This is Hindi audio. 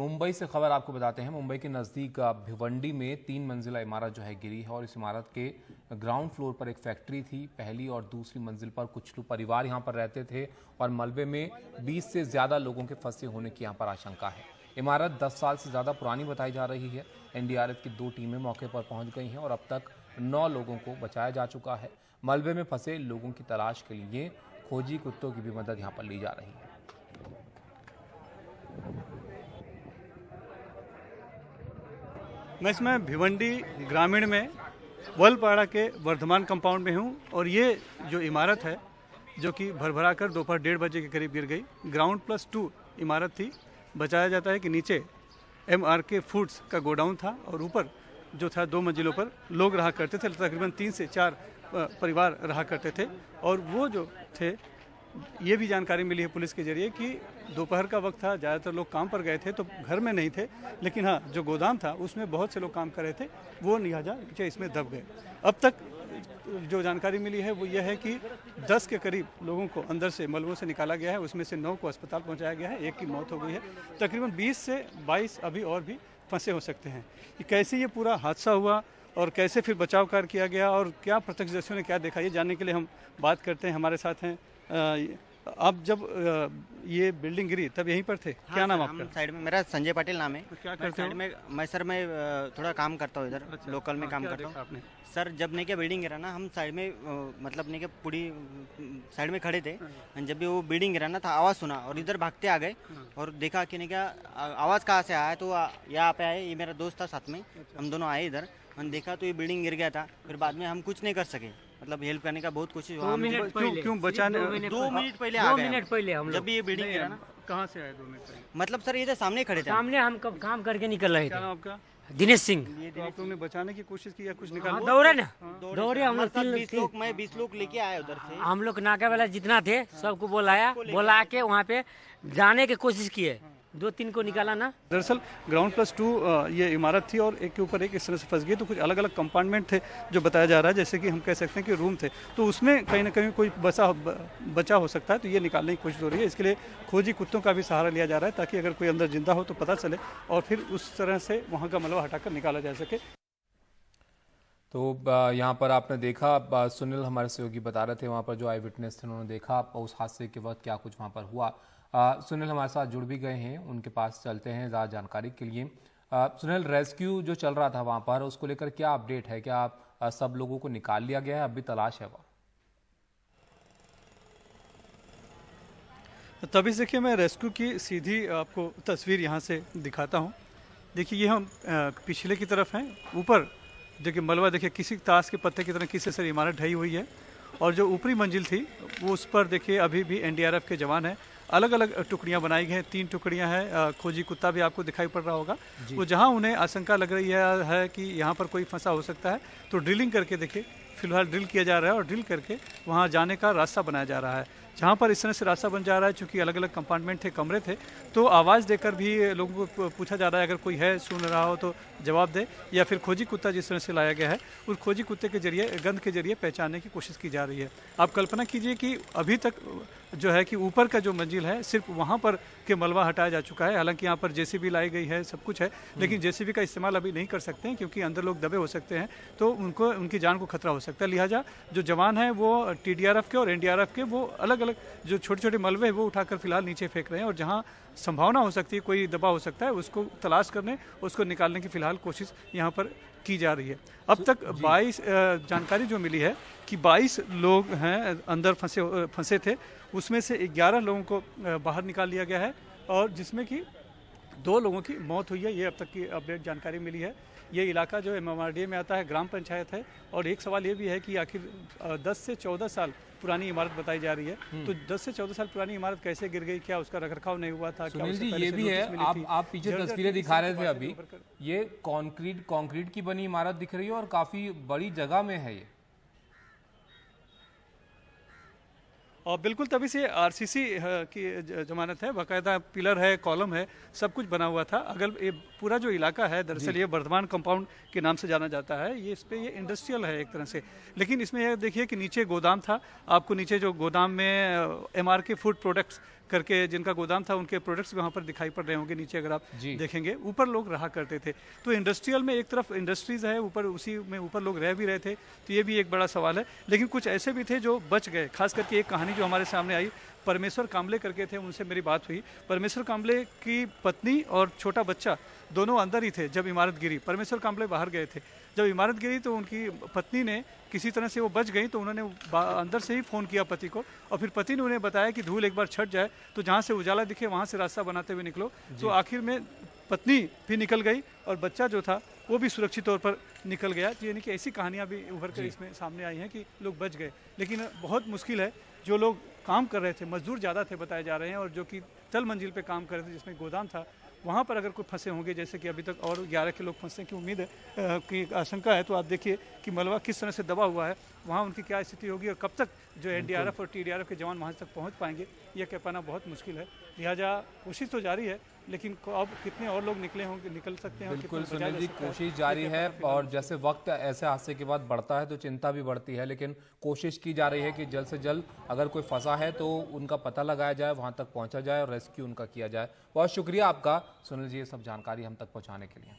मुंबई से खबर आपको बताते हैं। मुंबई के नज़दीक भिवंडी में 3 मंजिला इमारत जो है गिरी है और इस इमारत के ग्राउंड फ्लोर पर एक फैक्ट्री थी। पहली और दूसरी मंजिल पर कुछ परिवार यहां पर रहते थे और मलबे में 20 से ज़्यादा लोगों के फंसे होने की यहां पर आशंका है। इमारत 10 साल से ज़्यादा पुरानी बताई जा रही है। एनडीआरएफ की 2 टीमें मौके पर पहुंच गई हैं और अब तक 9 लोगों को बचाया जा चुका है। मलबे में फंसे लोगों की तलाश के लिए खोजी कुत्तों की भी मदद यहाँ पर ली जा रही है। मैं इसमें भिवंडी ग्रामीण में वलपाड़ा के वर्धमान कंपाउंड में हूँ और ये जो इमारत है जो कि भरभरा कर दोपहर 1:30 बजे के करीब गिर गई। ग्राउंड +2 इमारत थी। बताया जाता है कि नीचे MRK फूड्स का गोडाउन था और ऊपर जो था 2 मंजिलों पर लोग रहा करते थे। तकरीबन 3 से 4 परिवार रहा करते थे और वो जो थे, ये भी जानकारी मिली है पुलिस के जरिए कि दोपहर का वक्त था, ज़्यादातर लोग काम पर गए थे तो घर में नहीं थे, लेकिन हाँ जो गोदाम था उसमें बहुत से लोग काम कर रहे थे, वो लिहाजा इसमें दब गए। अब तक जो जानकारी मिली है वो ये है कि 10 के करीब लोगों को अंदर से मलबों से निकाला गया है। उसमें से 9 को अस्पताल पहुंचाया गया है, 1 की मौत हो गई है। तकरीबन 20 से 22 अभी और भी फंसे हो सकते हैं। कि कैसे ये पूरा हादसा हुआ और कैसे फिर बचाव कार्य किया गया और क्या प्रत्यक्षदर्शियों ने क्या देखा, ये जानने के लिए हम बात करते हैं। हमारे साथ हैं आप जब ये बिल्डिंग गिरी तब यहीं पर थे? हाँ, क्या नाम आपका? हम साइड में, मेरा संजय पाटिल नाम है। तो क्या करते हो? मैं सर मैं थोड़ा काम करता हूँ इधर। अच्छा, लोकल में हाँ, काम क्या करता देखा हूँ आपने? सर। जब नहीं क्या बिल्डिंग गिरा ना, हम साइड में मतलब नहीं क्या पूरी साइड में खड़े थे। जब भी वो बिल्डिंग गिरा ना था, आवाज़ सुना और इधर भागते आ गए और देखा कि नहीं क्या आवाज़ कहाँ से आया, तो यहाँ पे आए। ये मेरा दोस्त था साथ में, हम दोनों आए इधर। हमने देखा तो ये बिल्डिंग गिर गया था। फिर बाद में हम कुछ नहीं कर सके, मतलब हेल्प करने का बहुत कोशिश हुआ। क्यों बचाने? 2 मिनट पहले आ गए। 2 मिनट पहले हम जब लोग, भी ये बिल्डिंग गिरा ना, कहाँ से आए 2 मिनट पहले? मतलब सर इधर सामने खड़े थे। सामने हम कब काम करके निकल रहे क्या थे। नाम आपका? दिनेश सिंह। तो आप लोगों ने बचाने की कोशिश की या कुछ हाँ, निकाल? दौड़े ना, दौड़े हम लोग 20 लोग, मैं 20 लोग लेके आया उधर से। हम लोग नाके वाला जितना थे सबको बुला के वहाँ पे जाने की कोशिश किए। 2-3 को निकाला ना। दरअसल ग्राउंड +2 ये इमारत थी और एक के ऊपर एक इस तरह से फंस गई। तो कुछ अलग अलग कंपार्टमेंट थे जो बताया जा रहा है, जैसे कि हम कह सकते हैं कि रूम थे, तो उसमें कहीं ना कहीं कोई बचा हो सकता है। तो ये निकालने की कोशिश हो रही है। इसके लिए खोजी कुत्तों का भी सहारा लिया जा रहा है ताकि अगर कोई अंदर जिंदा हो तो पता चले और फिर उस तरह से वहाँ का मलबा हटाकर निकाला जा सके। तो यहाँ पर आपने देखा, सुनील हमारे सहयोगी बता रहे थे, वहाँ पर जो आई विटनेस थे उन्होंने देखा उस हादसे के वक्त क्या कुछ वहाँ पर हुआ। सुनील हमारे साथ जुड़ भी गए हैं, उनके पास चलते हैं ज़्यादा जानकारी के लिए। सुनील, रेस्क्यू जो चल रहा था वहाँ पर, उसको लेकर क्या अपडेट है? क्या सब लोगों को निकाल लिया गया है? अभी तलाश है वहाँ? तभी देखिए मैं रेस्क्यू की सीधी आपको तस्वीर यहाँ से दिखाता हूँ। देखिए ये हम पिछले की तरफ हैं। ऊपर देखिए मलबा, देखिए किसी ताश के पत्ते की तरह किसी से इमारत ढही हुई है और जो ऊपरी मंजिल थी वो उस पर देखिए अभी भी एनडीआरएफ के जवान हैं। अलग अलग टुकड़ियां बनाई गई हैं, 3 टुकड़ियां हैं। खोजी कुत्ता भी आपको दिखाई पड़ रहा होगा। वो जहां उन्हें आशंका लग रही है कि यहाँ पर कोई फंसा हो सकता है, तो ड्रिलिंग करके देखिए फिलहाल ड्रिल किया जा रहा है और ड्रिल करके वहाँ जाने का रास्ता बनाया जा रहा है। जहाँ पर इस तरह से रास्ता बन जा रहा है, चूँकि अलग अलग कंपार्टमेंट थे, कमरे थे, तो आवाज़ देकर भी लोगों को पूछा जा रहा है अगर कोई है सुन रहा हो तो जवाब दे, या फिर खोजी कुत्ता जिस तरह से लाया गया है उस खोजी कुत्ते के जरिए, गंध के जरिए पहचानने की कोशिश की जा रही है। आप कल्पना कीजिए कि अभी तक जो है कि ऊपर का जो मंजिल है सिर्फ वहाँ पर के मलबा हटाया जा चुका है। हालांकि यहाँ पर जेसीबी लाई गई है, सब कुछ है, लेकिन जेसीबी का इस्तेमाल अभी नहीं कर सकते हैं क्योंकि अंदर लोग दबे हो सकते हैं, तो उनको उनकी जान को खतरा हो सकता है। लिहाजा जो जवान हैं वो TDRF के और NDRF के वो अलग अलग जो छोटे छोटे मलबे हैं वो उठाकर फिलहाल नीचे फेंक रहे हैं और जहाँ संभावना हो सकती है कोई दबा हो सकता है उसको तलाश करने, उसको निकालने की फिलहाल कोशिश यहाँ पर की जा रही है। अब तक 22 जानकारी जो मिली है कि 22 लोग हैं अंदर फंसे थे, उसमें से 11 लोगों को बाहर निकाल लिया गया है और जिसमें कि 2 लोगों की मौत हुई है। ये अब तक की अपडेट जानकारी मिली है। ये इलाका जो MMRDA में आता है, ग्राम पंचायत है। और एक सवाल ये भी है कि आखिर 10 से 14 साल पुरानी इमारत बताई जा रही है, तो 10 से 14 साल पुरानी इमारत कैसे गिर गई? क्या उसका रखरखाव नहीं हुआ था? सुनील जी, ये भी है, आप पीछे तस्वीरें दिखा रहे थे अभी, ये कंक्रीट की बनी इमारत दिख रही है और काफी बड़ी जगह में है ये। और बिल्कुल तभी से RCC की जमानत है, बाकायदा पिलर है, कॉलम है, सब कुछ बना हुआ था। अगर ये पूरा जो इलाका है, दरअसल ये वर्धमान कंपाउंड के नाम से जाना जाता है। ये इस पे ये इंडस्ट्रियल है एक तरह से, लेकिन इसमें यह देखिए कि नीचे गोदाम था। आपको नीचे जो गोदाम में MRK फूड प्रोडक्ट्स करके जिनका गोदाम था, उनके प्रोडक्ट्स भी वहाँ पर दिखाई पड़ रहे होंगे नीचे अगर आप जी। देखेंगे। ऊपर लोग रहा करते थे, तो इंडस्ट्रियल में एक तरफ इंडस्ट्रीज है, ऊपर उसी में ऊपर लोग रह भी रहे थे, तो ये भी एक बड़ा सवाल है। लेकिन कुछ ऐसे भी थे जो बच गए, खास करके एक कहानी जो हमारे सामने आई, परमेश्वर कांबले करके थे, उनसे मेरी बात हुई। परमेश्वर कांबले की पत्नी और छोटा बच्चा दोनों अंदर ही थे जब इमारत गिरी। परमेश्वर कांबले बाहर गए थे, जब इमारत गिरी तो उनकी पत्नी ने किसी तरह से वो बच गई, तो उन्होंने अंदर से ही फ़ोन किया पति को, और फिर पति ने उन्हें बताया कि धूल एक बार छट जाए तो जहाँ से उजाला दिखे वहाँ से रास्ता बनाते हुए निकलो। तो आखिर में पत्नी भी निकल गई और बच्चा जो था वो भी सुरक्षित तौर पर निकल गया। तो यानी कि ऐसी कहानियाँ भी उभर कर इसमें सामने आई हैं कि लोग बच गए, लेकिन बहुत मुश्किल है। जो लोग काम कर रहे थे, मजदूर ज़्यादा थे बताए जा रहे हैं, और जो कि तल मंजिल पे काम कर रहे थे जिसमें गोदाम था, वहाँ पर अगर कोई फंसे होंगे, जैसे कि अभी तक और 11 के लोग फंसने की उम्मीद है, की आशंका है। तो आप देखिए कि मलबा किस तरह से दबा हुआ है, वहाँ उनकी क्या स्थिति होगी और कब तक जो एनडीआरएफ और टीडीआरएफ के जवान वहाँ तक पहुँच पाएंगे, यह कह पाना बहुत मुश्किल है। लिहाजा कोशिश तो जारी है, लेकिन अब कितने और लोग निकल सकते हैं। बिल्कुल सुनील जी, कोशिश जारी है, और जैसे वक्त ऐसे हादसे के बाद बढ़ता है तो चिंता भी बढ़ती है, लेकिन कोशिश की जा रही है कि जल्द से जल्द अगर कोई फंसा है तो उनका पता लगाया जाए, वहां तक पहुंचा जाए और रेस्क्यू उनका किया जाए। बहुत शुक्रिया आपका सुनील जी, ये सब जानकारी हम तक पहुंचाने के लिए।